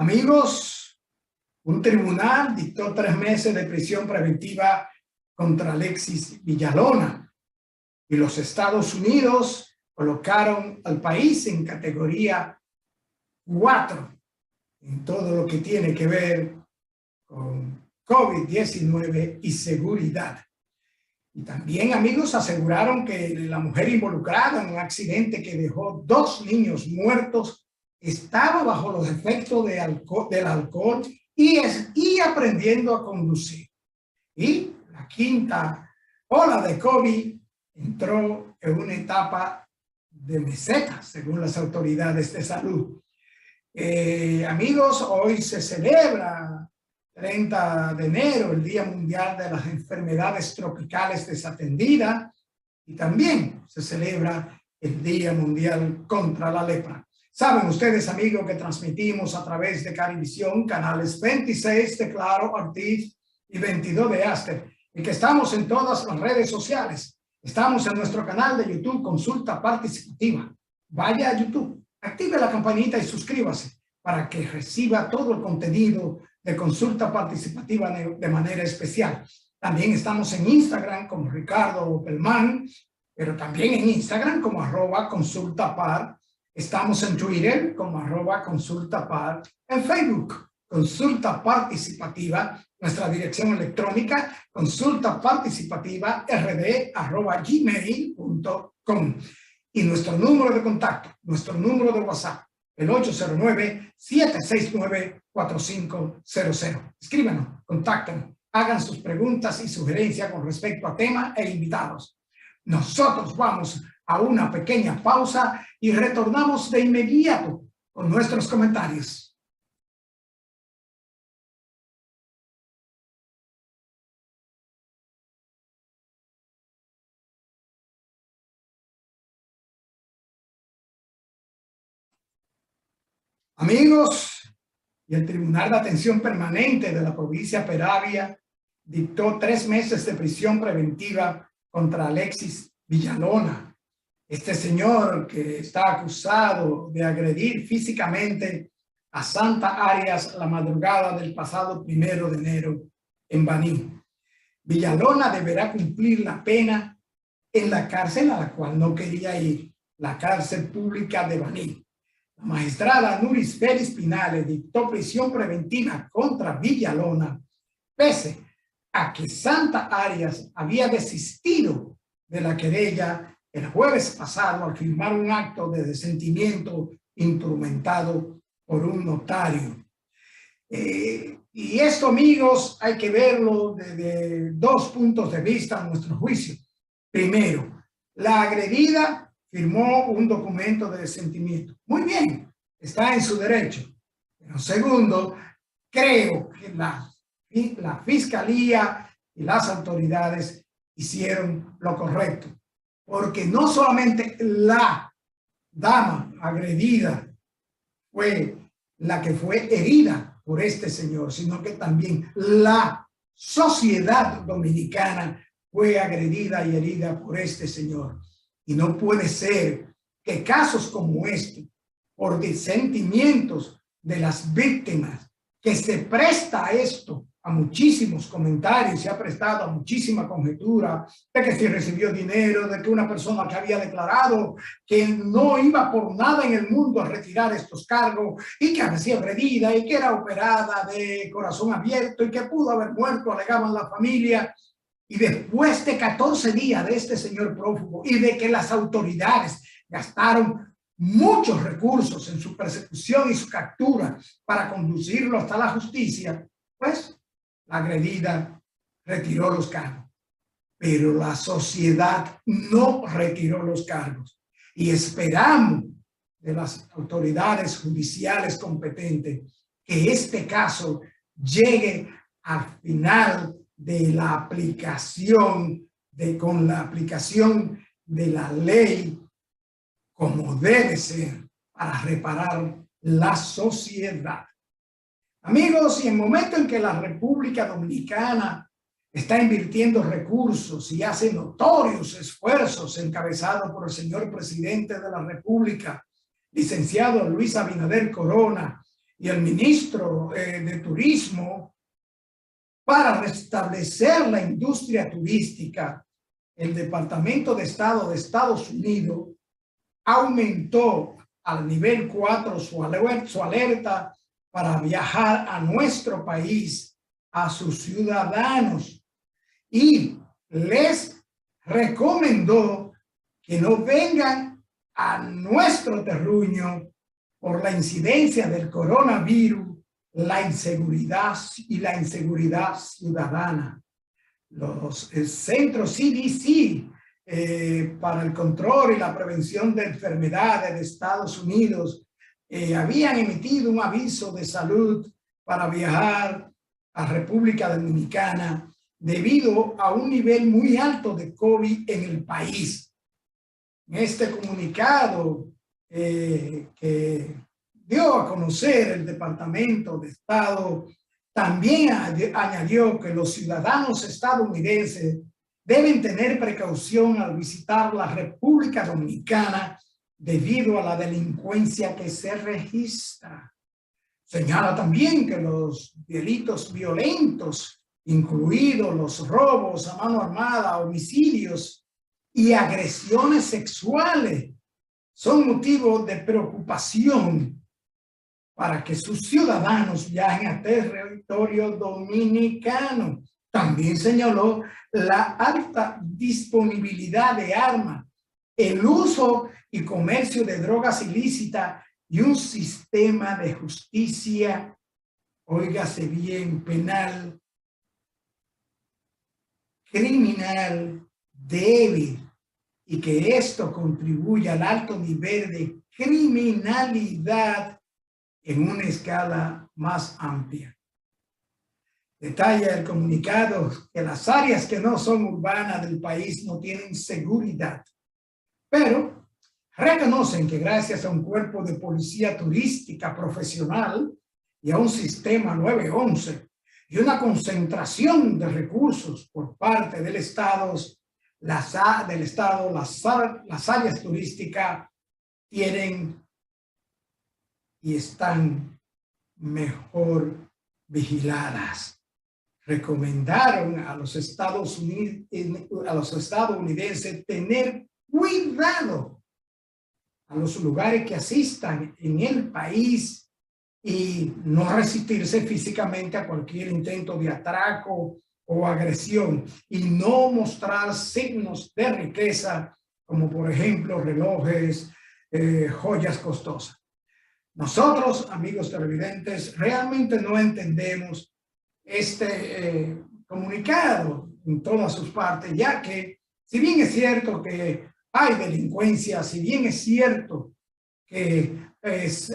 Amigos, un tribunal dictó 3 meses de prisión preventiva contra Alexis Villalona y los Estados Unidos colocaron al país en categoría 4 en todo lo que tiene que ver con COVID-19 y seguridad. Y también, amigos, aseguraron que la mujer involucrada en un accidente que dejó 2 niños muertos estaba bajo los efectos del alcohol y aprendiendo a conducir. Y la 5ª ola de COVID entró en una etapa de meseta, según las autoridades de salud. Amigos, hoy se celebra 30 de enero, el Día Mundial de las Enfermedades Tropicales Desatendidas, y también se celebra el Día Mundial contra la Lepra. Saben ustedes, amigos, que transmitimos a través de Carivisión, canales 26 de Claro, Ortiz y 22 de Aster, y que estamos en todas las redes sociales. Estamos en nuestro canal de YouTube, Consulta Participativa. Vaya a YouTube, active la campanita y suscríbase para que reciba todo el contenido de Consulta Participativa de manera especial. También estamos en Instagram como Ricardo Pelman, pero también en Instagram como @consultapar. Estamos en Twitter como @consultapar, en Facebook Consulta Participativa, nuestra dirección electrónica consultaparticipativa@gmail.com y nuestro número de contacto, nuestro número de WhatsApp, el 809-769-4500. Escríbanos, contáctenos, hagan sus preguntas y sugerencias con respecto a tema e invitados. Nosotros vamos a una pequeña pausa y retornamos de inmediato con nuestros comentarios. Amigos, y el Tribunal de Atención Permanente de la provincia Peravia dictó 3 meses de prisión preventiva contra Alexis Villalona. Este señor que está acusado de agredir físicamente a Santa Arias la madrugada del pasado 1 de enero en Baní. Villalona deberá cumplir la pena en la cárcel a la cual no quería ir, la cárcel pública de Baní. La magistrada Nuris Félix Pinales dictó prisión preventiva contra Villalona, pese a que Santa Arias había desistido de la querella el jueves pasado al firmar un acto de desentimiento instrumentado por un notario. Y esto, amigos, hay que verlo desde 2 puntos de vista a nuestro juicio. Primero, la agredida firmó un documento de desentimiento. Muy bien, está en su derecho. Pero segundo, creo que la fiscalía y las autoridades hicieron lo correcto. Porque no solamente la dama agredida fue la que fue herida por este señor, sino que también la sociedad dominicana fue agredida y herida por este señor. Y no puede ser que casos como este, por sentimientos de las víctimas, que se presta a esto, a muchísimos comentarios, se ha prestado a muchísima conjetura de que si recibió dinero, de que una persona que había declarado que no iba por nada en el mundo a retirar estos cargos y que había sido agredida y que era operada de corazón abierto y que pudo haber muerto, alegaban la familia. Y después de 14 días de este señor prófugo y de que las autoridades gastaron muchos recursos en su persecución y su captura para conducirlo hasta la justicia, pues la agredida retiró los cargos. Pero la sociedad no retiró los cargos. Y esperamos de las autoridades judiciales competentes que este caso llegue al final de la aplicación, con la aplicación de la ley como debe ser para reparar la sociedad. Amigos, y en el momento en que la República Dominicana está invirtiendo recursos y hace notorios esfuerzos encabezados por el señor presidente de la República, licenciado Luis Abinader Corona, y el ministro de Turismo para restablecer la industria turística, el Departamento de Estado de Estados Unidos aumentó al nivel 4 su alerta para viajar a nuestro país a sus ciudadanos y les recomendó que no vengan a nuestro terruño por la incidencia del coronavirus, la inseguridad ciudadana. Los centros CDC para el control y la prevención de enfermedades de Estados Unidos habían emitido un aviso de salud para viajar a República Dominicana debido a un nivel muy alto de COVID en el país. En este comunicado que dio a conocer el Departamento de Estado, también añadió que los ciudadanos estadounidenses deben tener precaución al visitar la República Dominicana debido a la delincuencia que se registra. Señala también que los delitos violentos, incluidos los robos a mano armada, homicidios y agresiones sexuales, son motivo de preocupación para que sus ciudadanos viajen a territorio dominicano. También señaló la alta disponibilidad de armas, el uso y comercio de drogas ilícitas y un sistema de justicia, óigase bien, penal, criminal, débil, y que esto contribuye al alto nivel de criminalidad en una escala más amplia. Detalla el comunicado que las áreas que no son urbanas del país no tienen seguridad, pero reconocen que gracias a un cuerpo de policía turística profesional y a un sistema 911 y una concentración de recursos por parte del Estado, las áreas turísticas tienen y están mejor vigiladas. Recomendaron a los estadounidenses tener cuidado a los lugares que asistan en el país y no resistirse físicamente a cualquier intento de atraco o agresión y no mostrar signos de riqueza como por ejemplo relojes, joyas costosas. Nosotros, amigos televidentes, realmente no entendemos este comunicado en todas sus partes, ya que si bien es cierto que hay delincuencia, si bien es cierto que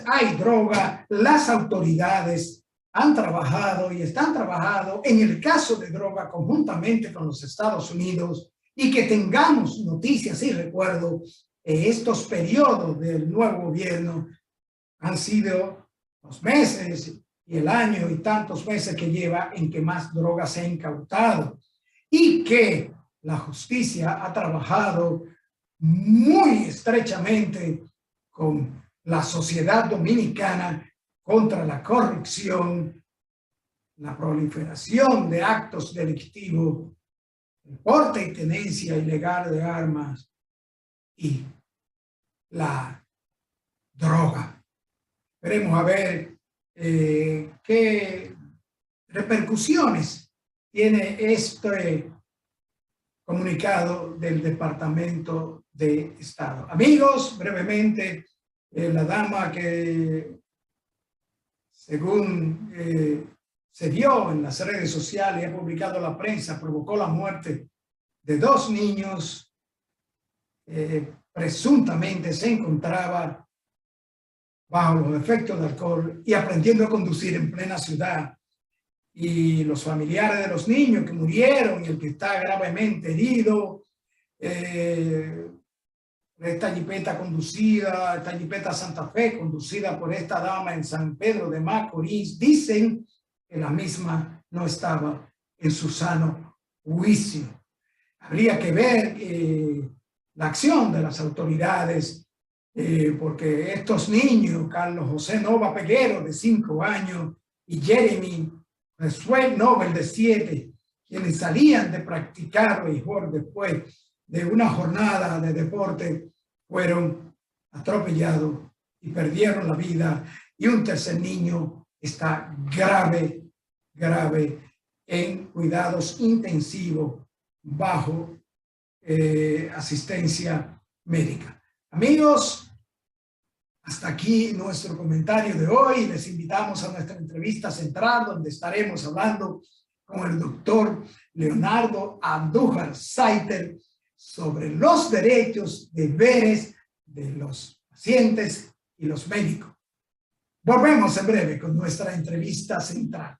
hay droga, las autoridades han trabajado y están trabajando en el caso de droga conjuntamente con los Estados Unidos y que tengamos noticias y recuerdo estos periodos del nuevo gobierno han sido los meses y el año y tantos meses que lleva en que más drogas se ha incautado y que la justicia ha trabajado muy estrechamente con la sociedad dominicana contra la corrupción, la proliferación de actos delictivos, el porte y tenencia ilegal de armas y la droga. Veremos a ver qué repercusiones tiene este comunicado del Departamento de Estado. Amigos, brevemente, la dama que, según se vio en las redes sociales y ha publicado la prensa, provocó la muerte de 2 niños, presuntamente se encontraba bajo los efectos de alcohol y aprendiendo a conducir en plena ciudad. Y los familiares de los niños que murieron y el que está gravemente herido, esta jipeta Santa Fe, conducida por esta dama en San Pedro de Macorís, dicen que la misma no estaba en su sano juicio. Habría que ver la acción de las autoridades porque estos niños, Carlos José Nova Peguero, de 5 años, y Jeremy Resuel Nobel, de 7, quienes salían de practicar béisbol después de una jornada de deporte, fueron atropellados y perdieron la vida. Y un tercer niño está grave en cuidados intensivos bajo asistencia médica. Amigos, hasta aquí nuestro comentario de hoy. Les invitamos a nuestra entrevista central, donde estaremos hablando con el doctor Leonardo Andújar Saiter sobre los derechos, deberes de los pacientes y los médicos. Volvemos en breve con nuestra entrevista central.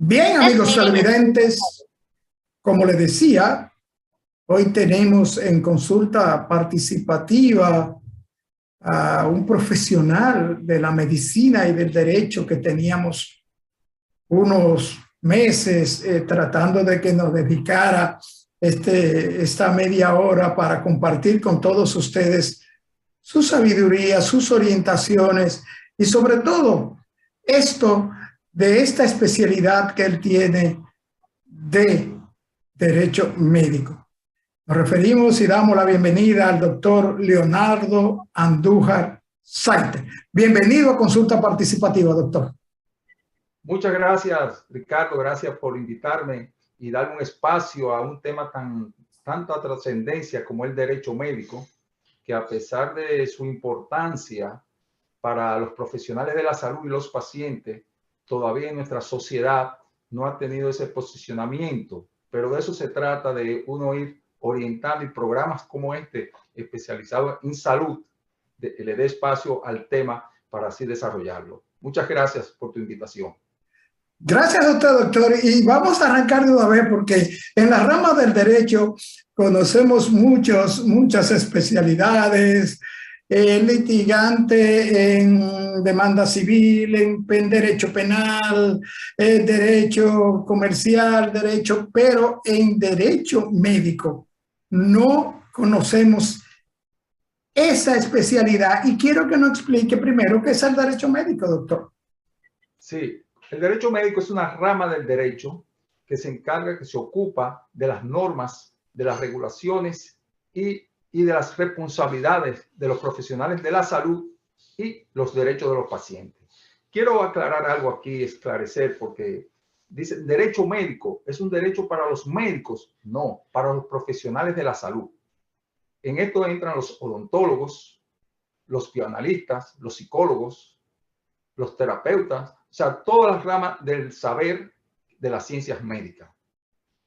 Bien, amigos televidentes, como les decía, hoy tenemos en consulta participativa a un profesional de la medicina y del derecho que teníamos unos meses tratando de que nos dedicara esta media hora para compartir con todos ustedes su sabiduría, sus orientaciones y sobre todo de esta especialidad que él tiene de derecho médico. Nos referimos y damos la bienvenida al doctor Leonardo Andújar Saiter. Bienvenido a Consulta Participativa, doctor. Muchas gracias, Ricardo. Gracias por invitarme y dar un espacio a un tema tanta trascendencia como el derecho médico, que a pesar de su importancia para los profesionales de la salud y los pacientes, todavía en nuestra sociedad no ha tenido ese posicionamiento. Pero de eso se trata, de uno ir orientando, y programas como este, especializados en salud, le dé espacio al tema para así desarrollarlo. Muchas gracias por tu invitación. Gracias a usted, doctor. Y vamos a arrancar de una vez porque en la rama del derecho conocemos muchas especialidades, litigante en demanda civil, en derecho penal, derecho comercial, pero en derecho médico no conocemos esa especialidad. Y quiero que nos explique primero qué es el derecho médico, doctor. Sí. El derecho médico es una rama del derecho que se ocupa de las normas, de las regulaciones y de las responsabilidades de los profesionales de la salud y los derechos de los pacientes. Quiero aclarar algo aquí, esclarecer, porque dice derecho médico, ¿es un derecho para los médicos? No, para los profesionales de la salud. En esto entran los odontólogos, los bioanalistas, los psicólogos, los terapeutas, o sea, todas las ramas del saber de las ciencias médicas.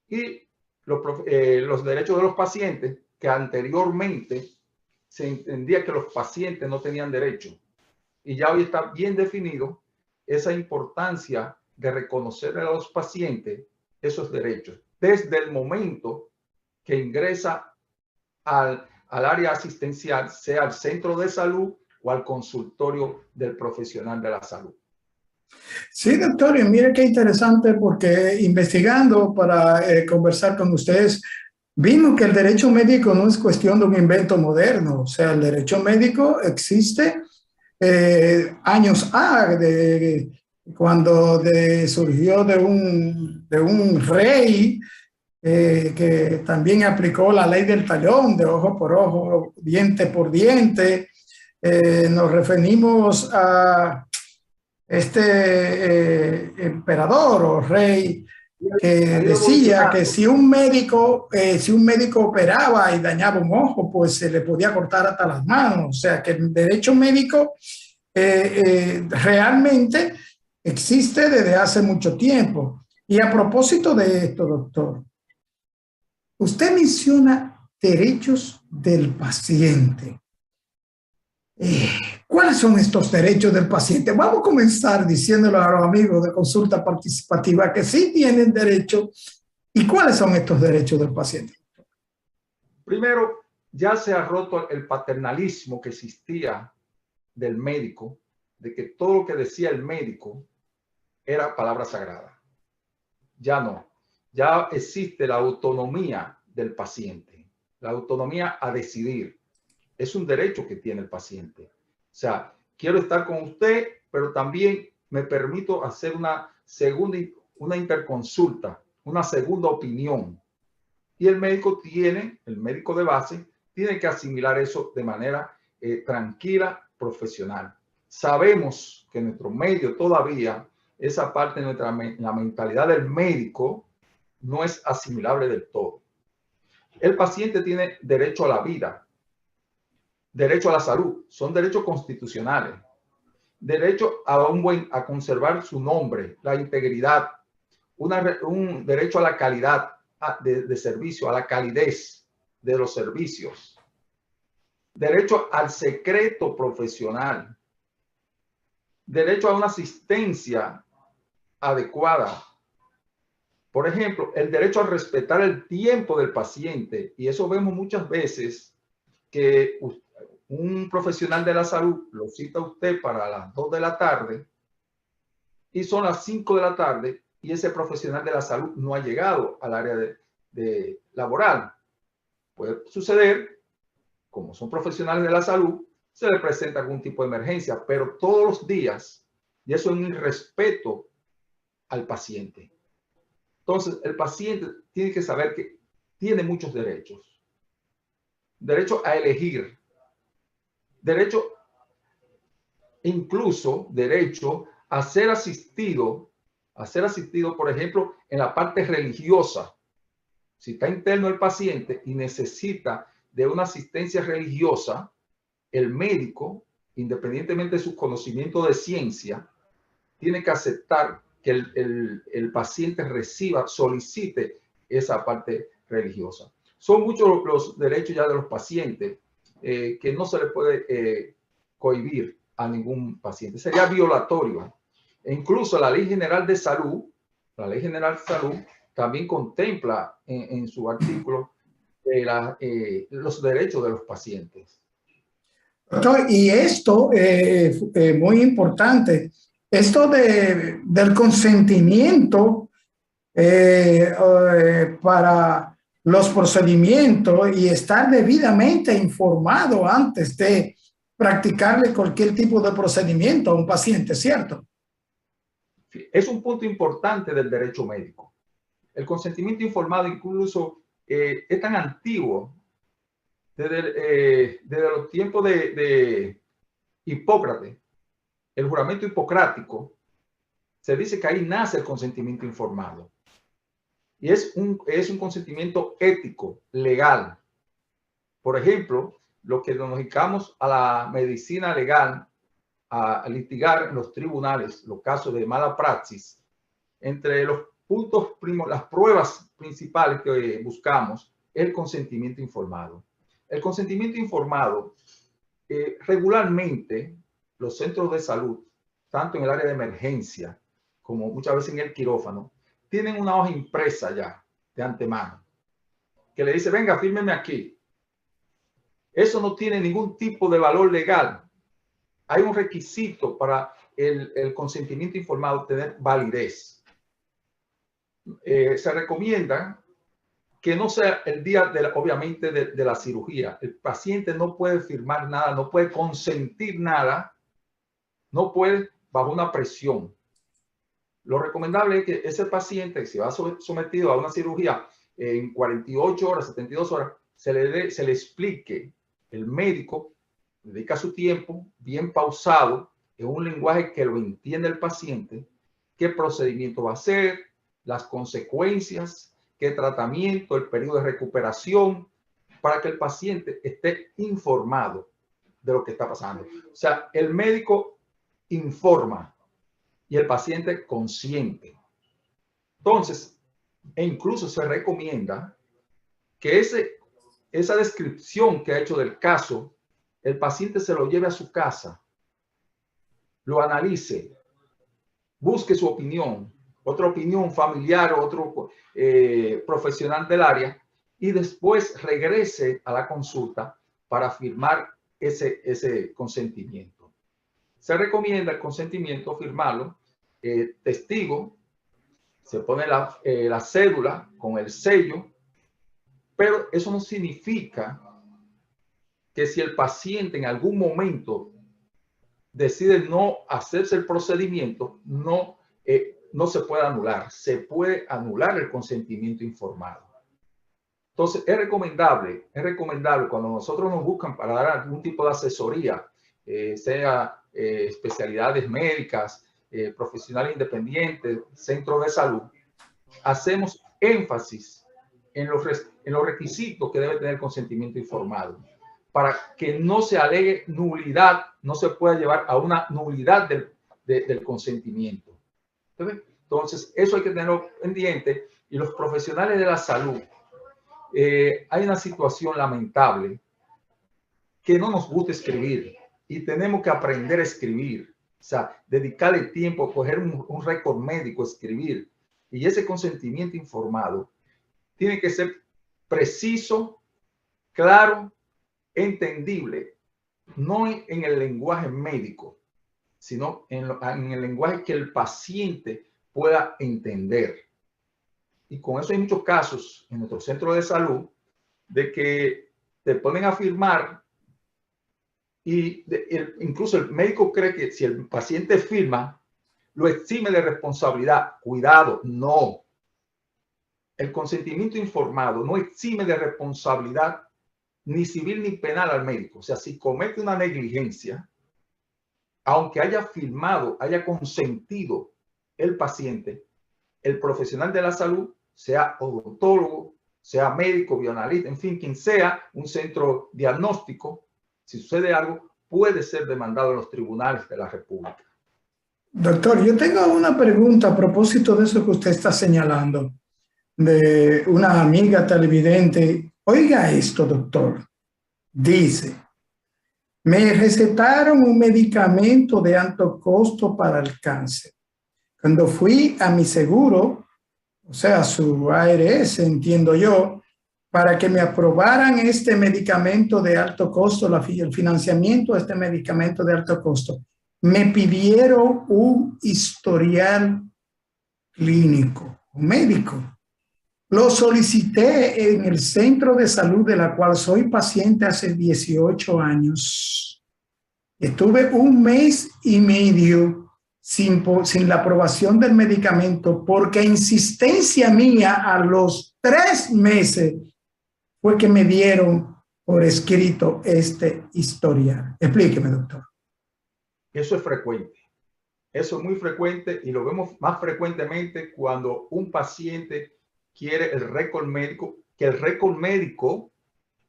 Y los derechos de los pacientes, que anteriormente se entendía que los pacientes no tenían derecho. Y ya hoy está bien definido esa importancia de reconocer a los pacientes esos derechos, desde el momento que ingresa al área asistencial, sea al centro de salud o al consultorio del profesional de la salud. Sí, doctor, y mire qué interesante, porque investigando para conversar con ustedes, vimos que el derecho médico no es cuestión de un invento moderno. O sea, el derecho médico existe años cuando surgió de un rey que también aplicó la ley del talión, de ojo por ojo, diente por diente. Nos referimos a emperador o rey que decía que si un médico operaba y dañaba un ojo, pues se le podía cortar hasta las manos. O sea que el derecho médico realmente existe desde hace mucho tiempo. Y a propósito de esto, doctor, usted menciona derechos del paciente. ¿Cuáles son estos derechos del paciente? Vamos a comenzar diciéndole a los amigos de consulta participativa que sí tienen derecho. ¿Y cuáles son estos derechos del paciente? Primero, ya se ha roto el paternalismo que existía del médico, de que todo lo que decía el médico era palabra sagrada. Ya no. Ya existe la autonomía del paciente, la autonomía a decidir. Es un derecho que tiene el paciente. O sea, quiero estar con usted, pero también me permito hacer una interconsulta, una segunda opinión. Y el médico de base, tiene que asimilar eso de manera tranquila, profesional. Sabemos que en nuestro medio todavía esa parte de la mentalidad del médico no es asimilable del todo. El paciente tiene derecho a la vida, derecho a la salud, son derechos constitucionales, derecho a conservar su nombre, la integridad, un derecho a la calidad de servicio, a la calidez de los servicios, derecho al secreto profesional, derecho a una asistencia adecuada. Por ejemplo, el derecho a respetar el tiempo del paciente, y eso vemos muchas veces que un profesional de la salud lo cita a usted para las 2 de la tarde y son las 5 de la tarde y ese profesional de la salud no ha llegado al área de laboral. Puede suceder, como son profesionales de la salud, se le presenta algún tipo de emergencia, pero todos los días, y eso es un irrespeto al paciente. Entonces, el paciente tiene que saber que tiene muchos derechos. Derecho a elegir, derecho, incluso derecho a ser asistido, por ejemplo, en la parte religiosa. Si está interno el paciente y necesita de una asistencia religiosa, el médico, independientemente de su conocimiento de ciencia, tiene que aceptar que el paciente solicite esa parte religiosa. Son muchos los derechos ya de los pacientes que no se le puede cohibir a ningún paciente. Sería violatorio. E incluso la Ley General de Salud, también contempla en su artículo los derechos de los pacientes. Y esto es muy importante. Esto del consentimiento para los procedimientos y estar debidamente informado antes de practicarle cualquier tipo de procedimiento a un paciente, ¿cierto? Es un punto importante del derecho médico. El consentimiento informado incluso es tan antiguo desde los tiempos de Hipócrates, el juramento hipocrático. Se dice que ahí nace el consentimiento informado. Y es un consentimiento ético, legal. Por ejemplo, lo que nos dedicamos a la medicina legal, a litigar en los tribunales los casos de mala praxis, entre los puntos las pruebas principales que buscamos, el consentimiento informado. El consentimiento informado, regularmente, los centros de salud, tanto en el área de emergencia como muchas veces en el quirófano, tienen una hoja impresa ya de antemano que le dice, venga, fírmeme aquí. Eso no tiene ningún tipo de valor legal. Hay un requisito para el consentimiento informado tener validez. Se recomienda que no sea el día, obviamente, de la cirugía. El paciente no puede firmar nada, no puede consentir nada, no puede bajo una presión. Lo recomendable es que ese paciente, si va sometido a una cirugía en 48 horas, 72 horas, se le explique, el médico dedica su tiempo bien pausado, en un lenguaje que lo entiende el paciente, qué procedimiento va a hacer, las consecuencias, qué tratamiento, el periodo de recuperación, para que el paciente esté informado de lo que está pasando. O sea, el médico informa y el paciente consciente. Entonces, incluso se recomienda que esa descripción que ha hecho del caso el paciente se lo lleve a su casa, lo analice, busque su opinión, otra opinión familiar, otro profesional del área, y después regrese a la consulta para firmar ese consentimiento. Se recomienda el consentimiento firmarlo, testigo, se pone la cédula con el sello, pero eso no significa que si el paciente en algún momento decide no hacerse el procedimiento, no se puede anular. Se puede anular el consentimiento informado. Entonces, es recomendable cuando nosotros nos buscan para dar algún tipo de asesoría, sea especialidades médicas, profesionales independientes, centros de salud, hacemos énfasis en los requisitos que debe tener el consentimiento informado, para que no se alegue nulidad, no se pueda llevar a una nulidad del consentimiento. Entonces, eso hay que tenerlo pendiente. Y los profesionales de la salud, hay una situación lamentable que no nos gusta escribir y tenemos que aprender a escribir, o sea, dedicarle tiempo, coger un récord médico, escribir. Y ese consentimiento informado tiene que ser preciso, claro, entendible, no en el lenguaje médico, sino en el lenguaje que el paciente pueda entender. Y con eso hay muchos casos en nuestro centro de salud de que te ponen a firmar y incluso el médico cree que si el paciente firma, lo exime de responsabilidad. Cuidado, no. El consentimiento informado no exime de responsabilidad ni civil ni penal al médico. O sea, si comete una negligencia, aunque haya firmado, haya consentido el paciente, el profesional de la salud, sea odontólogo, sea médico, bioanalista, en fin, quien sea, un centro diagnóstico, si sucede algo, puede ser demandado en los tribunales de la República. Doctor, yo tengo una pregunta a propósito de eso que usted está señalando, de una amiga televidente. Oiga esto, doctor. Dice, me recetaron un medicamento de alto costo para el cáncer. Cuando fui a mi seguro, o sea, su ARS, entiendo yo, para que me aprobaran este medicamento de alto costo, el financiamiento de este medicamento de alto costo, me pidieron un historial clínico, médico. Lo solicité en el centro de salud de la cual soy paciente hace 18 años. Estuve un mes y medio sin la aprobación del medicamento porque insistencia mía a los 3 meses fue que me dieron por escrito este historial. Explíqueme, doctor. Eso es frecuente. Eso es muy frecuente y lo vemos más frecuentemente cuando un paciente quiere el récord médico, que el récord médico,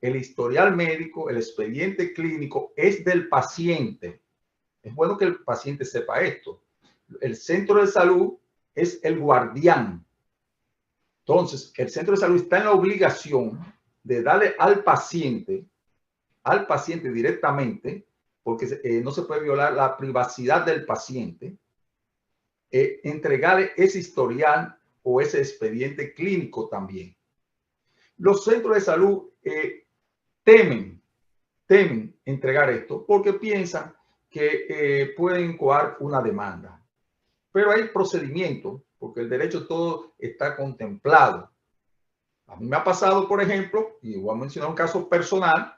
el historial médico, el expediente clínico es del paciente. Es bueno que el paciente sepa esto. El centro de salud es el guardián. Entonces, el centro de salud está en la obligación de darle al paciente directamente, porque no se puede violar la privacidad del paciente, entregarle ese historial o ese expediente clínico también. Los centros de salud temen entregar esto porque piensan que pueden coar una demanda. Pero hay procedimientos, porque el derecho todo está contemplado. A mí me ha pasado, por ejemplo, y voy a mencionar un caso personal,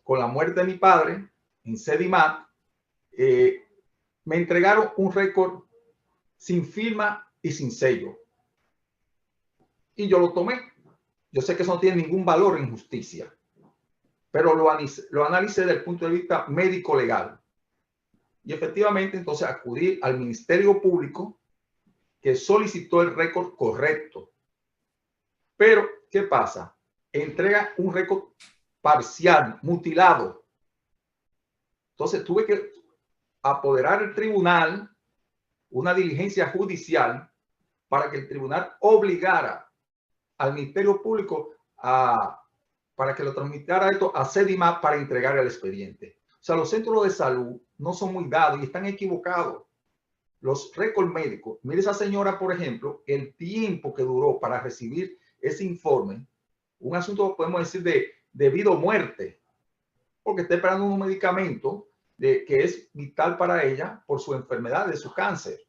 con la muerte de mi padre en Sedimat, me entregaron un récord sin firma y sin sello. Y yo lo tomé. Yo sé que eso no tiene ningún valor en justicia, pero lo analicé desde el punto de vista médico-legal. Y efectivamente, entonces acudí al Ministerio Público que solicitó el récord correcto. Pero, ¿qué pasa? Entrega un récord parcial, mutilado. Entonces tuve que apoderar el tribunal, una diligencia judicial, para que el tribunal obligara al Ministerio Público para que lo transmitiera esto a CEDIMAP para entregar el expediente. O sea, los centros de salud no son muy dados y están equivocados. Los récords médicos, mire esa señora, por ejemplo, el tiempo que duró para recibir ese informe, un asunto, podemos decir, de vida o muerte, porque está esperando un medicamento que es vital para ella por su enfermedad, de su cáncer.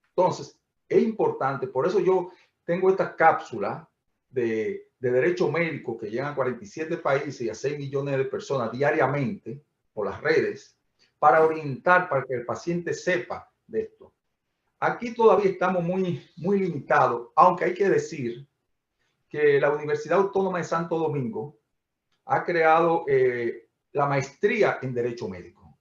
Entonces, es importante, por eso yo tengo esta cápsula de derecho médico que llegan a 47 países y a 6 millones de personas diariamente por las redes, para orientar, para que el paciente sepa de esto. Aquí todavía estamos muy limitados, aunque hay que decir que la Universidad Autónoma de Santo Domingo ha creado la maestría en Derecho Médico.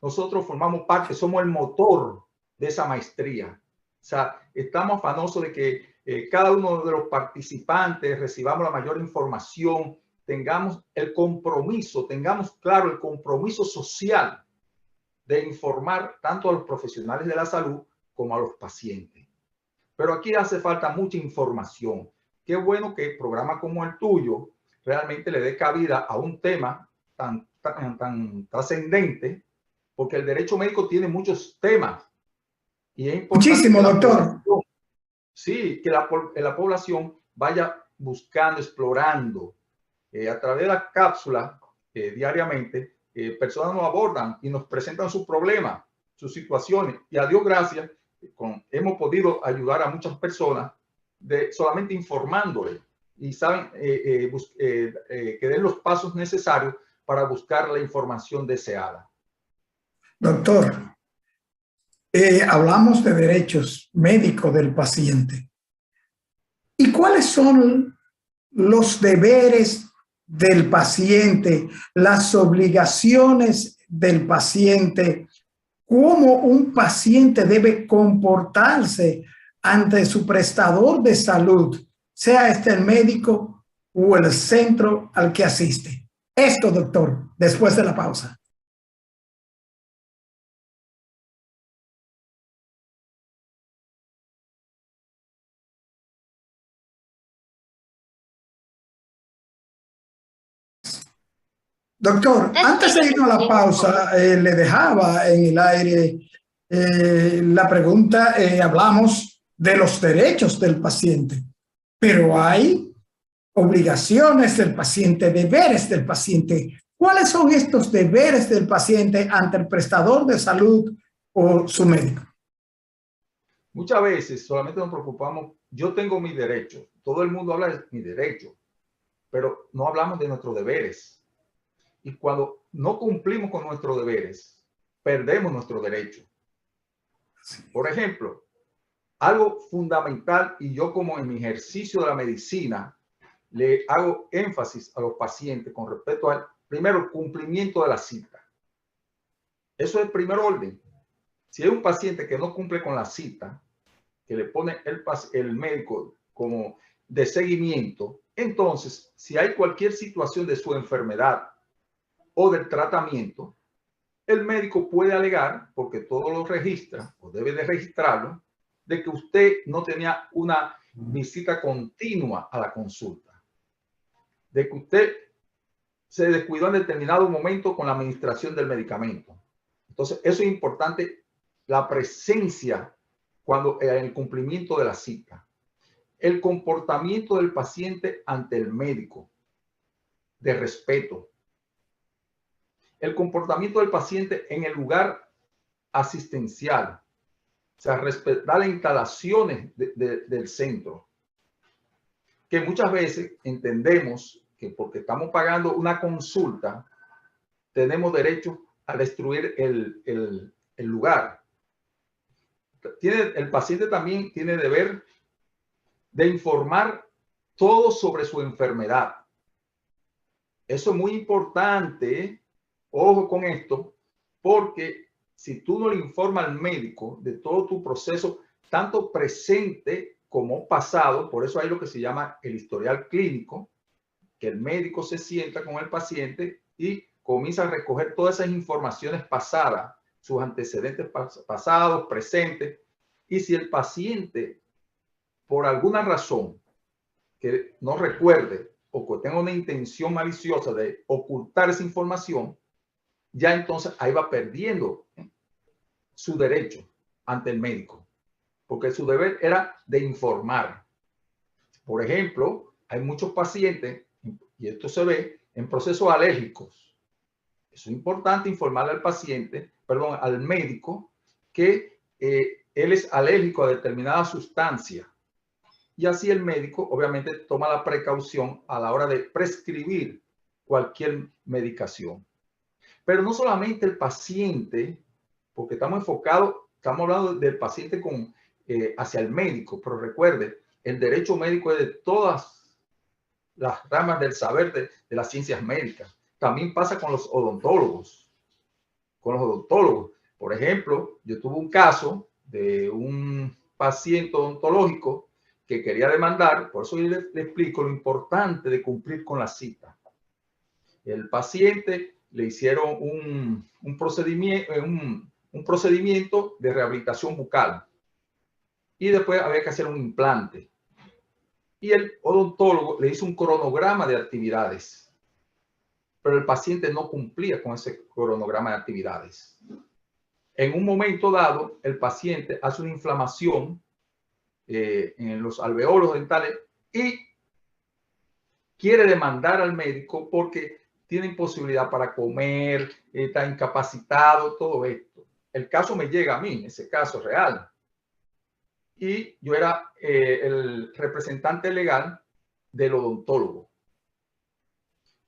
Nosotros formamos parte, somos el motor de esa maestría. O sea, estamos afanosos de que cada uno de los participantes recibamos la mayor información, tengamos el compromiso, tengamos claro el compromiso social de informar tanto a los profesionales de la salud como a los pacientes. Pero aquí hace falta mucha información. Qué bueno que programas como el tuyo realmente le dé cabida a un tema tan trascendente, porque el derecho médico tiene muchos temas. Y es importante muchísimo, doctor. Sí, que la población vaya buscando, explorando. A través de la cápsula diariamente, personas nos abordan y nos presentan sus problemas, sus situaciones. Y a Dios gracias, hemos podido ayudar a muchas personas solamente informándoles y saben que den los pasos necesarios para buscar la información deseada. Doctor, hablamos de derechos médicos del paciente. ¿Y cuáles son los deberes del paciente, las obligaciones del paciente? ¿Cómo un paciente debe comportarse ante su prestador de salud, sea este el médico o el centro al que asiste? Esto, doctor, después de la pausa. Doctor, antes de irnos a la pausa, le dejaba en el aire la pregunta, hablamos de los derechos del paciente, pero hay obligaciones del paciente, deberes del paciente. ¿Cuáles son estos deberes del paciente ante el prestador de salud o su médico? Muchas veces solamente nos preocupamos, yo tengo mis derechos, todo el mundo habla de mis derechos, pero no hablamos de nuestros deberes. Y cuando no cumplimos con nuestros deberes, perdemos nuestro derecho. Por ejemplo, algo fundamental, y yo como en mi ejercicio de la medicina, le hago énfasis a los pacientes con respecto al, primero, el cumplimiento de la cita. Eso es el primer orden. Si hay un paciente que no cumple con la cita, que le pone el médico como de seguimiento, entonces, si hay cualquier situación de su enfermedad o del tratamiento, el médico puede alegar, porque todo lo registra o debe de registrarlo, de que usted no tenía una visita continua a la consulta, de que usted se descuidó en determinado momento con la administración del medicamento. Entonces, eso es importante, la presencia cuando en el cumplimiento de la cita. El comportamiento del paciente ante el médico, de respeto. El comportamiento del paciente en el lugar asistencial, o sea, respetar las instalaciones del centro, que muchas veces entendemos que porque estamos pagando una consulta, tenemos derecho a destruir el lugar. El paciente también tiene deber de informar todo sobre su enfermedad. Eso es muy importante. Ojo con esto, porque si tú no le informas al médico de todo tu proceso, tanto presente como pasado, por eso hay lo que se llama el historial clínico, que el médico se sienta con el paciente y comienza a recoger todas esas informaciones pasadas, sus antecedentes pasados, presentes, y si el paciente, por alguna razón que no recuerde, o que tenga una intención maliciosa de ocultar esa información, ya entonces ahí va perdiendo su derecho ante el médico, porque su deber era de informar. Por ejemplo, hay muchos pacientes, y esto se ve en procesos alérgicos. Es importante informarle al paciente, perdón, al médico, que él es alérgico a determinada sustancia. Y así el médico obviamente toma la precaución a la hora de prescribir cualquier medicación. Pero no solamente el paciente, porque estamos enfocados, estamos hablando del paciente hacia el médico, pero recuerde, el derecho médico es de todas las ramas del saber de las ciencias médicas. También pasa con los odontólogos. Por ejemplo, yo tuve un caso de un paciente odontológico que quería demandar, por eso yo le explico lo importante de cumplir con la cita. El paciente le hicieron un procedimiento de rehabilitación bucal y después había que hacer un implante. Y el odontólogo le hizo un cronograma de actividades, pero el paciente no cumplía con ese cronograma de actividades. En un momento dado, el paciente hace una inflamación en los alveolos dentales y quiere demandar al médico porque tiene imposibilidad para comer, está incapacitado, todo esto. El caso me llega a mí, ese caso real. Y yo era el representante legal del odontólogo.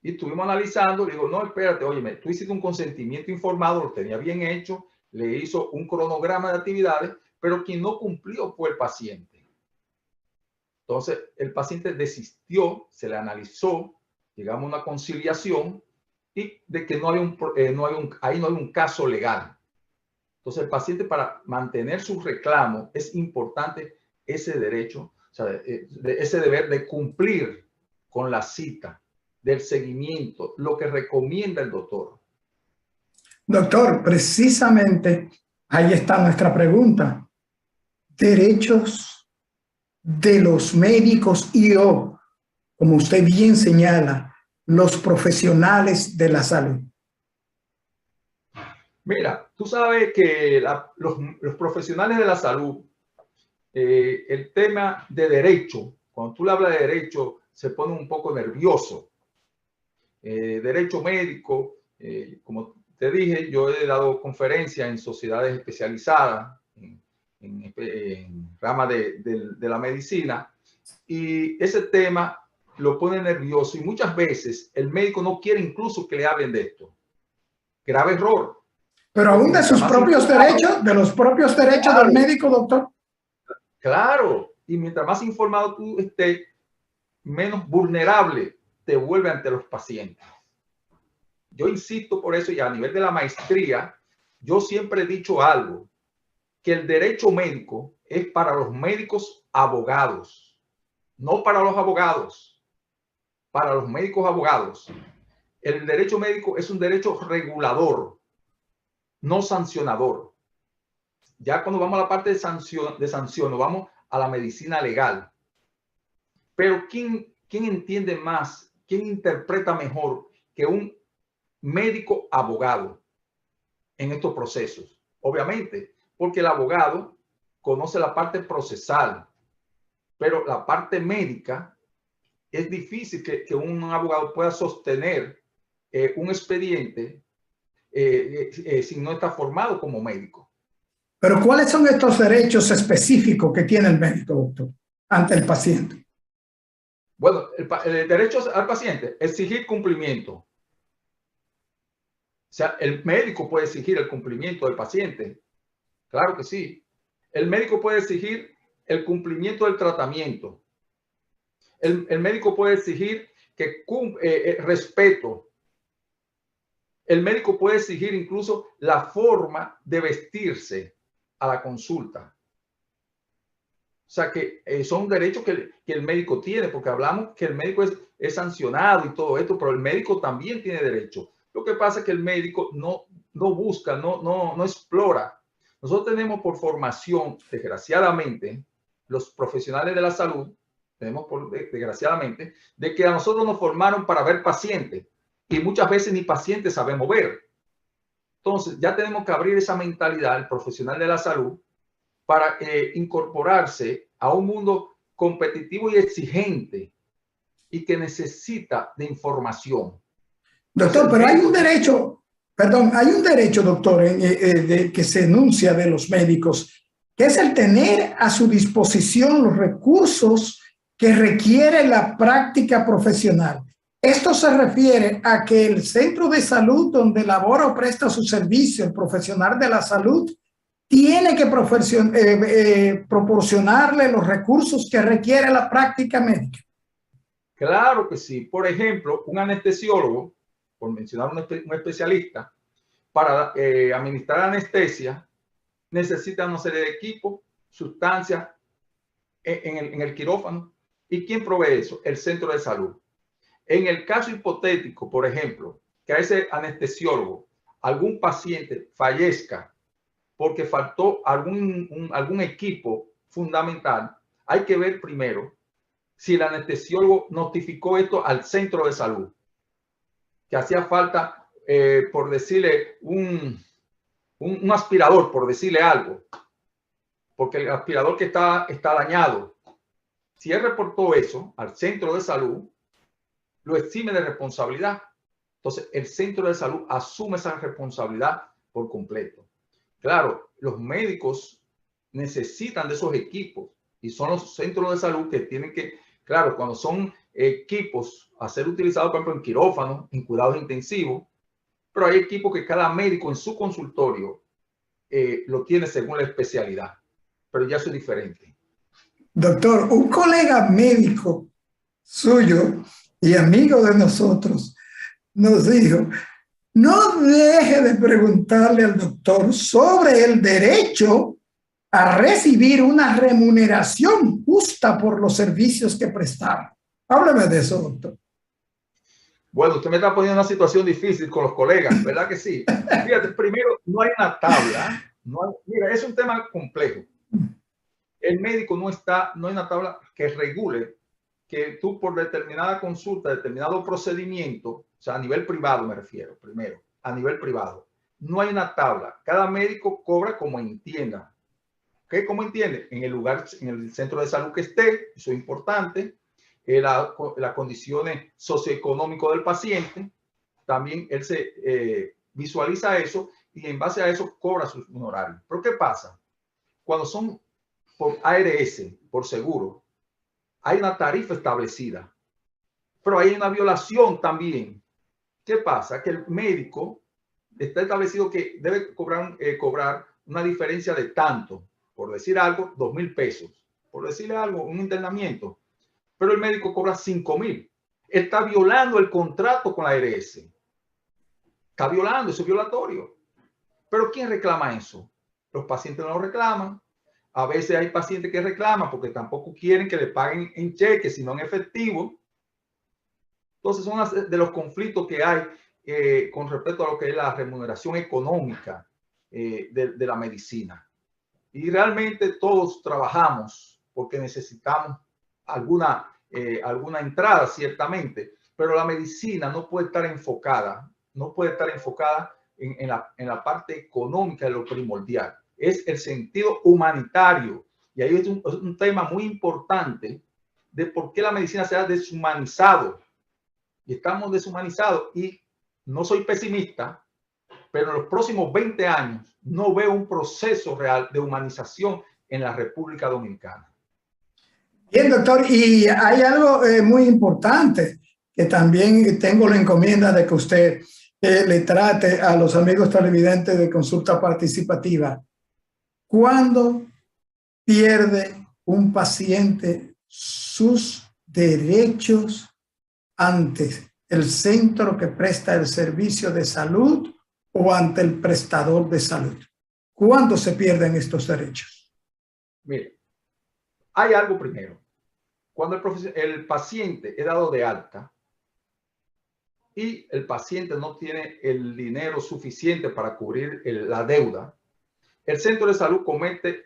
Y estuvimos analizando, le digo, no, espérate, óyeme, tú hiciste un consentimiento informado, lo tenía bien hecho, le hizo un cronograma de actividades, pero quien no cumplió fue el paciente. Entonces, el paciente desistió, se le analizó, llegamos a una conciliación y de que ahí no hay un caso legal. Entonces, el paciente, para mantener su reclamo, es importante ese derecho, o sea, ese deber de cumplir con la cita, del seguimiento, lo que recomienda el doctor. Doctor, precisamente ahí está nuestra pregunta. Derechos de los médicos y como usted bien señala, los profesionales de la salud. Mira, tú sabes que los profesionales de la salud, el tema de derecho, cuando tú le hablas de derecho, se pone un poco nervioso. Derecho médico, como te dije, yo he dado conferencias en sociedades especializadas, en rama de la medicina, y ese tema lo pone nervioso y muchas veces el médico no quiere incluso que le hablen de esto. Grave error. Pero aún de sus propios derechos, de los propios derechos del médico, doctor. Claro, y mientras más informado tú estés, menos vulnerable te vuelve ante los pacientes. Yo insisto por eso, y a nivel de la maestría, yo siempre he dicho algo, que el derecho médico es para los médicos abogados, no para los abogados, para los médicos abogados. El derecho médico es un derecho regulador, no sancionador. Ya cuando vamos a la parte de sanción, nos vamos a la medicina legal. Pero ¿quién entiende más, quién interpreta mejor que un médico abogado en estos procesos? Obviamente, porque el abogado conoce la parte procesal, pero la parte médica es difícil que un abogado pueda sostener un expediente si no está formado como médico. Pero ¿cuáles son estos derechos específicos que tiene el médico, doctor, ante el paciente? Bueno, el derecho al paciente, exigir cumplimiento. O sea, el médico puede exigir el cumplimiento del paciente. Claro que sí. El médico puede exigir el cumplimiento del tratamiento. El médico puede exigir que respeto. El médico puede exigir incluso la forma de vestirse a la consulta. O sea que son derechos que el médico tiene, porque hablamos que el médico es sancionado y todo esto, pero el médico también tiene derecho. Lo que pasa es que el médico no busca, no explora. Nosotros tenemos por formación, desgraciadamente, los profesionales de la salud, desgraciadamente, de que a nosotros nos formaron para ver pacientes y muchas veces ni pacientes sabemos ver. Entonces, ya tenemos que abrir esa mentalidad, el profesional de la salud, para incorporarse a un mundo competitivo y exigente y que necesita de información. Doctor, Entonces, pero hay un médico, derecho, perdón, hay un derecho, doctor, que se enuncia de los médicos, que es el tener a su disposición los recursos que requiere la práctica profesional. Esto se refiere a que el centro de salud donde labora o presta su servicio el profesional de la salud tiene que proporcionarle los recursos que requiere la práctica médica. claro que sí. Por ejemplo, un anestesiólogo, por mencionar un especialista, para administrar anestesia, necesita una serie de equipos, sustancias en el quirófano. ¿Y quién provee eso? El centro de salud. En el caso hipotético, por ejemplo, que a ese anestesiólogo, algún paciente fallezca porque faltó algún equipo fundamental, hay que ver primero si el anestesiólogo notificó esto al centro de salud, que hacía falta, por decirle, un aspirador, por decirle algo, porque el aspirador que está dañado. Si él reportó eso al centro de salud, lo exime de responsabilidad. Entonces, el centro de salud asume esa responsabilidad por completo. Claro, los médicos necesitan de esos equipos y son los centros de salud que tienen que, claro, cuando son equipos a ser utilizados, por ejemplo, en quirófano, en cuidados intensivos, pero hay equipos que cada médico en su consultorio lo tiene según la especialidad, pero ya eso es diferente. Doctor, un colega médico suyo y amigo de nosotros nos dijo, no deje de preguntarle al doctor sobre el derecho a recibir una remuneración justa por los servicios que prestaron. Hábleme de eso, doctor. Bueno, usted me está poniendo en una situación difícil con los colegas, ¿verdad que sí? Fíjate, primero, no hay una tabla. Mira, es un tema complejo. El médico no hay una tabla que regule que tú por determinada consulta, determinado procedimiento, o sea, a nivel privado me refiero, primero, a nivel privado, no hay una tabla. Cada médico cobra como entienda. ¿Qué? ¿Cómo entiende? En el lugar, en el centro de salud que esté, eso es importante, las condiciones socioeconómicas del paciente, también él se visualiza eso y en base a eso cobra sus honorarios. Pero ¿qué pasa? Cuando son por ARS, por seguro, hay una tarifa establecida, pero hay una violación también. ¿Qué pasa? Que el médico está establecido que debe cobrar una diferencia de tanto, por decir algo, 2,000 pesos, por decirle algo, un internamiento, pero el médico cobra 5,000. Él está violando el contrato con la ARS. Está violando, eso es violatorio. Pero ¿quién reclama eso? Los pacientes no lo reclaman. A veces hay pacientes que reclaman porque tampoco quieren que le paguen en cheque, sino en efectivo. Entonces son de los conflictos que hay con respecto a lo que es la remuneración económica de la medicina. Y realmente todos trabajamos porque necesitamos alguna entrada, ciertamente, pero la medicina no puede estar enfocada, en la parte económica de lo primordial. Es el sentido humanitario. Y ahí es un tema muy importante de por qué la medicina se ha deshumanizado. Y estamos deshumanizados. Y no soy pesimista, pero en los próximos 20 años no veo un proceso real de humanización en la República Dominicana. Bien, doctor, y hay algo muy importante que también tengo la encomienda de que usted le trate a los amigos televidentes de Consulta Participativa. ¿Cuándo pierde un paciente sus derechos ante el centro que presta el servicio de salud o ante el prestador de salud? ¿Cuándo se pierden estos derechos? Mire, hay algo primero. Cuando el paciente es dado de alta y el paciente no tiene el dinero suficiente para cubrir la deuda, el centro de salud comete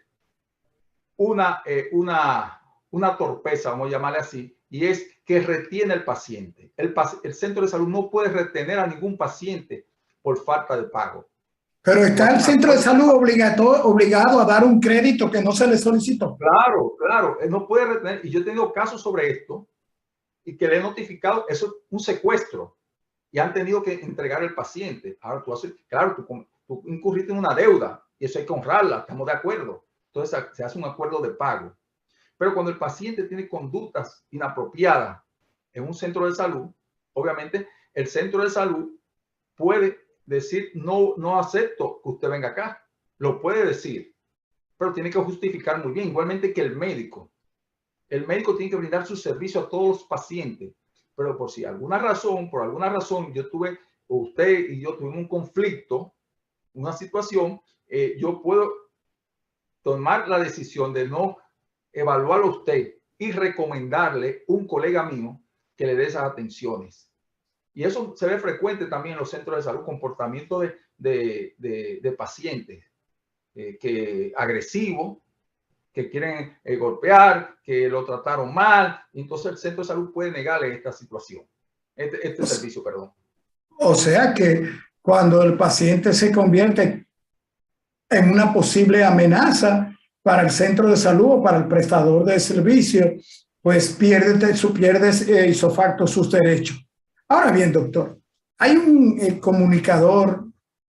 una una torpeza, vamos a llamarle así, y es que retiene al paciente. El centro de salud no puede retener a ningún paciente por falta de pago. Pero está el centro de salud obligado a dar un crédito que no se le solicitó. Claro, claro, no puede retener. Y yo he tenido casos sobre esto y que le he notificado, eso es un secuestro, y han tenido que entregar el paciente. Ahora tú haces, claro, tú incurriste en una deuda y eso hay que honrarla, estamos de acuerdo. Entonces se hace un acuerdo de pago. Pero cuando el paciente tiene conductas inapropiadas en un centro de salud, obviamente el centro de salud puede decir, no acepto que usted venga acá. Lo puede decir, pero tiene que justificar muy bien. Igualmente que el médico. El médico tiene que brindar su servicio a todos los pacientes. Pero por alguna razón, usted y yo tuvimos un conflicto, una situación, yo puedo tomar la decisión de no evaluarlo a usted y recomendarle un colega mío que le dé esas atenciones. Y eso se ve frecuente también en los centros de salud, comportamiento de pacientes que agresivos, que quieren golpear, que lo trataron mal. Entonces el centro de salud puede negarle esta situación, este servicio, perdón. O sea que cuando el paciente se convierte en una posible amenaza para el centro de salud o para el prestador de servicio, pues pierdes ipso facto sus derechos. Ahora bien, doctor, hay un comunicador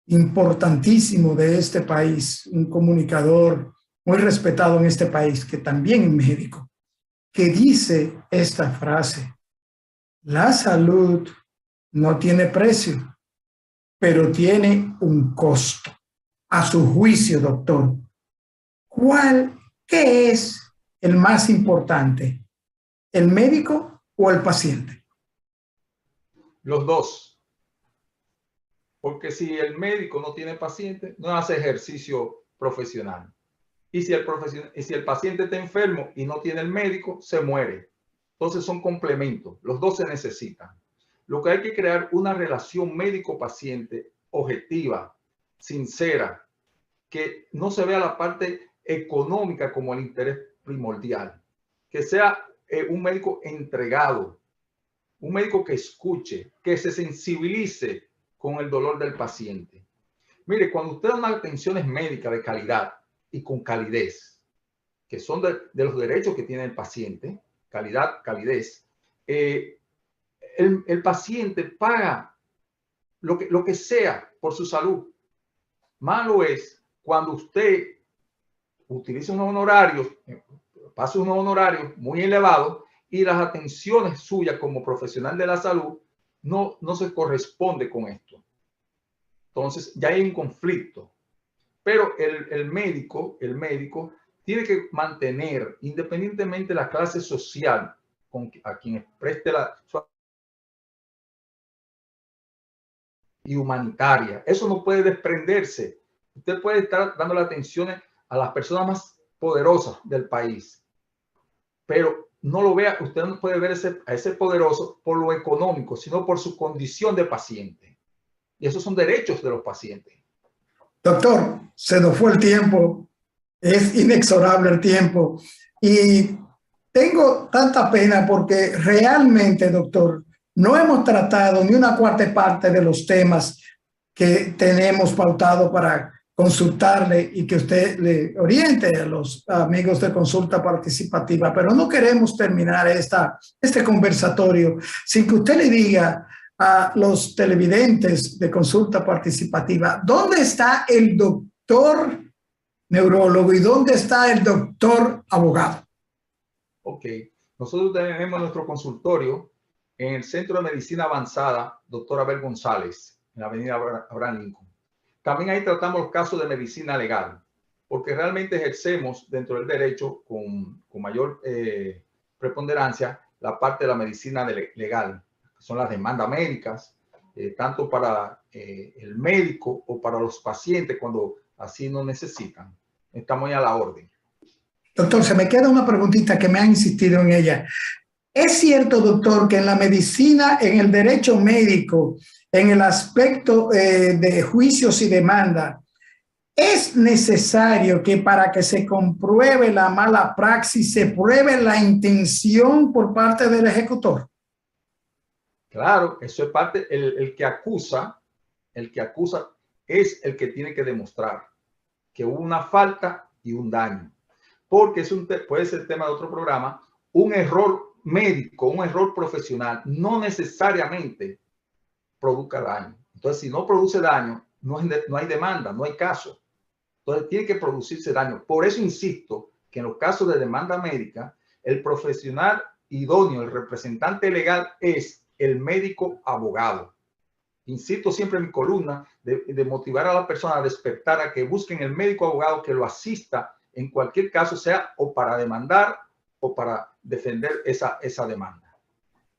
importantísimo de este país, un comunicador muy respetado en este país, que también es médico, que dice esta frase: la salud no tiene precio, pero tiene un costo. A su juicio, doctor, ¿qué es el más importante? ¿El médico o el paciente? Los dos. Porque si el médico no tiene paciente, no hace ejercicio profesional. Y si el paciente está enfermo y no tiene el médico, se muere. Entonces son complementos. Los dos se necesitan. Lo que hay que crear una relación médico-paciente objetiva, sincera, que no se vea la parte económica como el interés primordial. Que sea un médico entregado, un médico que escuche, que se sensibilice con el dolor del paciente. Mire, cuando usted da unas atenciones médicas de calidad y con calidez, que son de los derechos que tiene el paciente, calidad, calidez, el paciente paga lo que sea por su salud. Malo es cuando usted utiliza unos honorarios, pasa unos honorarios muy elevados y las atenciones suyas como profesional de la salud no se corresponde con esto. Entonces ya hay un conflicto. Pero el médico tiene que mantener, independientemente de la clase social a quien preste su y humanitaria. Eso no puede desprenderse. Usted puede estar dando la atención a las personas más poderosas del país, pero no lo vea, usted no puede ver a ese poderoso por lo económico, sino por su condición de paciente. Y esos son derechos de los pacientes. Doctor, se nos fue el tiempo, es inexorable el tiempo y tengo tanta pena porque realmente, doctor, no hemos tratado ni una cuarta parte de los temas que tenemos pautado para consultarle y que usted le oriente a los amigos de Consulta Participativa, pero no queremos terminar este conversatorio sin que usted le diga a los televidentes de Consulta Participativa, ¿dónde está el doctor neurólogo y dónde está el doctor abogado? Ok, nosotros tenemos nuestro consultorio en el Centro de Medicina Avanzada, Dr. Abel González, en la avenida Abraham Lincoln. También ahí tratamos los casos de medicina legal, porque realmente ejercemos dentro del derecho con mayor preponderancia la parte de la medicina legal, que son las demandas médicas, tanto para el médico o para los pacientes cuando así no necesitan. Estamos ahí a la orden. Doctor, se me queda una preguntita que me han insistido en ella. ¿Es cierto, doctor, que en la medicina, en el derecho médico, en el aspecto de juicios y demanda, Es necesario que para que se compruebe la mala praxis se pruebe la intención por parte del ejecutor. Claro, eso es parte, el que acusa es el que tiene que demostrar que hubo una falta y un daño. Porque puede ser tema de otro programa, un error médico, un error profesional, no necesariamente produzca daño. Entonces, si no produce daño, no hay demanda, no hay caso. Entonces, tiene que producirse daño. Por eso insisto que en los casos de demanda médica, el profesional idóneo, el representante legal es el médico abogado. Insisto siempre en mi columna de motivar a la persona a despertar, a que busquen el médico abogado que lo asista en cualquier caso, sea o para demandar o para defender esa demanda.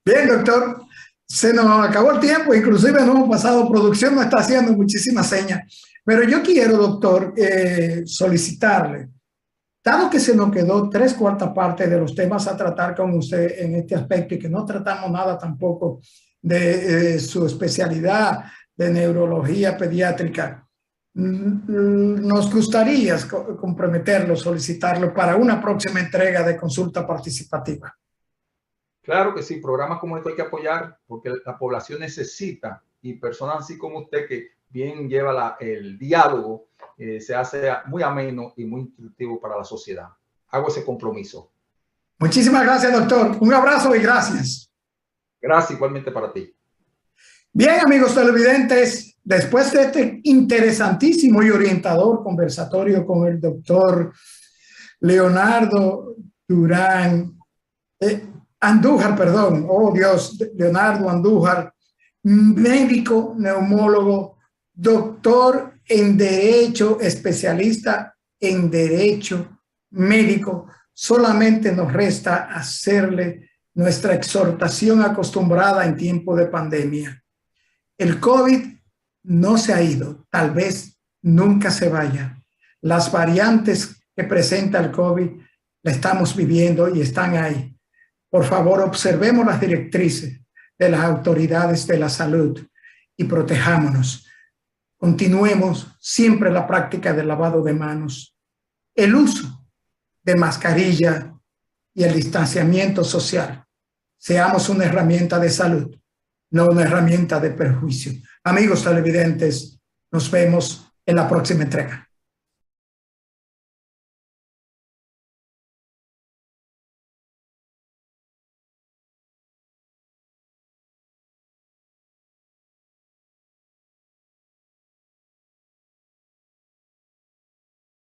Bien, doctor. Se nos acabó el tiempo, inclusive no hemos pasado, producción nos está haciendo muchísimas señas. Pero yo quiero, doctor, solicitarle, dado que se nos quedó 3/4 partes de los temas a tratar con usted en este aspecto y que no tratamos nada tampoco de su especialidad de neurología pediátrica, nos gustaría comprometerlo, solicitarlo para una próxima entrega de consulta participativa. Claro que sí, programas como esto hay que apoyar porque la población necesita, y personas así como usted que bien lleva el diálogo, se hace muy ameno y muy instructivo para la sociedad. Hago ese compromiso. Muchísimas gracias, doctor. Un abrazo y gracias. Gracias igualmente para ti. Bien, amigos televidentes, después de este interesantísimo y orientador conversatorio con el doctor Leonardo Andújar, perdón, oh Dios, Leonardo Andújar, médico, neumólogo, doctor en Derecho, especialista en Derecho médico, solamente nos resta hacerle nuestra exhortación acostumbrada en tiempo de pandemia. El COVID no se ha ido, tal vez nunca se vaya. Las variantes que presenta el COVID la estamos viviendo y están ahí. Por favor, observemos las directrices de las autoridades de la salud y protejámonos. Continuemos siempre la práctica del lavado de manos, el uso de mascarilla y el distanciamiento social. Seamos una herramienta de salud, no una herramienta de perjuicio. Amigos televidentes, nos vemos en la próxima entrega.